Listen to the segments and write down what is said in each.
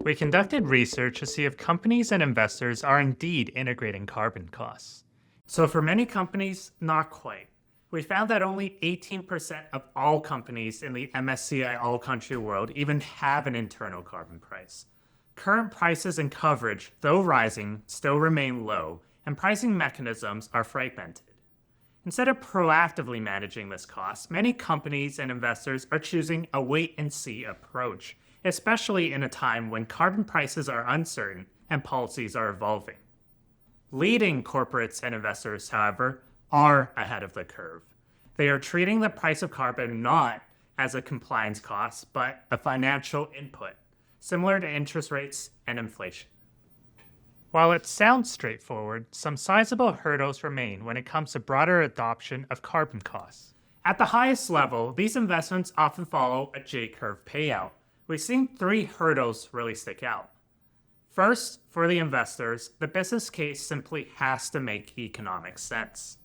We conducted research to see if companies and investors are indeed integrating carbon costs. So, for many companies, not quite. We found that only 18% of all companies in the MSCI All Country world even have an internal carbon price. Current prices and coverage, though rising, still remain low, and pricing mechanisms are fragmented. Instead of proactively managing this cost, many companies and investors are choosing a wait and see approach, especially in a time when carbon prices are uncertain and policies are evolving. Leading corporates and investors, however, are ahead of the curve. They are treating the price of carbon not as a compliance cost, but a financial input, similar to interest rates and inflation. While it sounds straightforward, some sizable hurdles remain when it comes to broader adoption of carbon costs. At the highest level, these investments often follow a J-curve payout. We've seen three hurdles really stick out. First, for the investors, the business case simply has to make economic sense.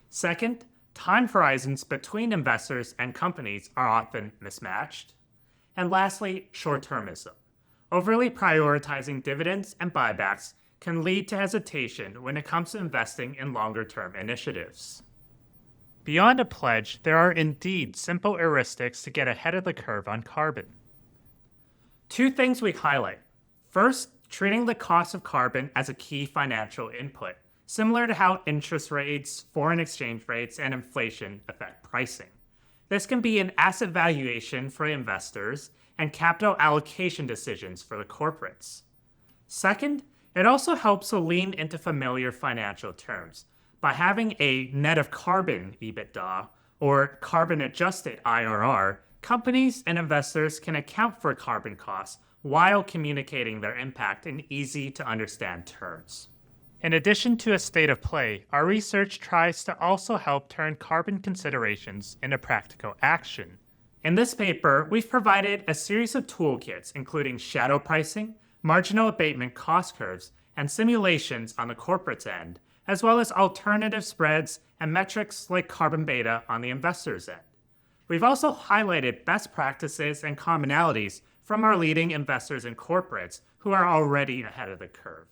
Second, time horizons between investors and companies are often mismatched. And lastly, short-termism. Overly prioritizing dividends and buybacks can lead to hesitation when it comes to investing in longer-term initiatives. Beyond a pledge, there are indeed simple heuristics to get ahead of the curve on carbon. Two things we highlight. First, treating the cost of carbon as a key financial input, similar to how interest rates, foreign exchange rates, and inflation affect pricing. This can be an asset valuation for investors and capital allocation decisions for the corporates. Second, it also helps to lean into familiar financial terms. By having a net of carbon EBITDA or carbon adjusted IRR, companies and investors can account for carbon costs while communicating their impact in easy to understand terms. In addition to a state of play, our research tries to also help turn carbon considerations into practical action. In this paper, we've provided a series of toolkits including shadow pricing, marginal abatement cost curves, and simulations on the corporate's end, as well as alternative spreads and metrics like carbon beta on the investor's end. We've also highlighted best practices and commonalities from our leading investors and corporates who are already ahead of the curve.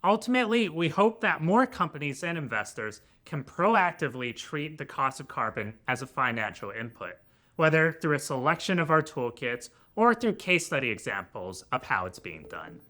Ultimately, we hope that more companies and investors can proactively treat the cost of carbon as a financial input, whether through a selection of our toolkits or through case study examples of how it's being done.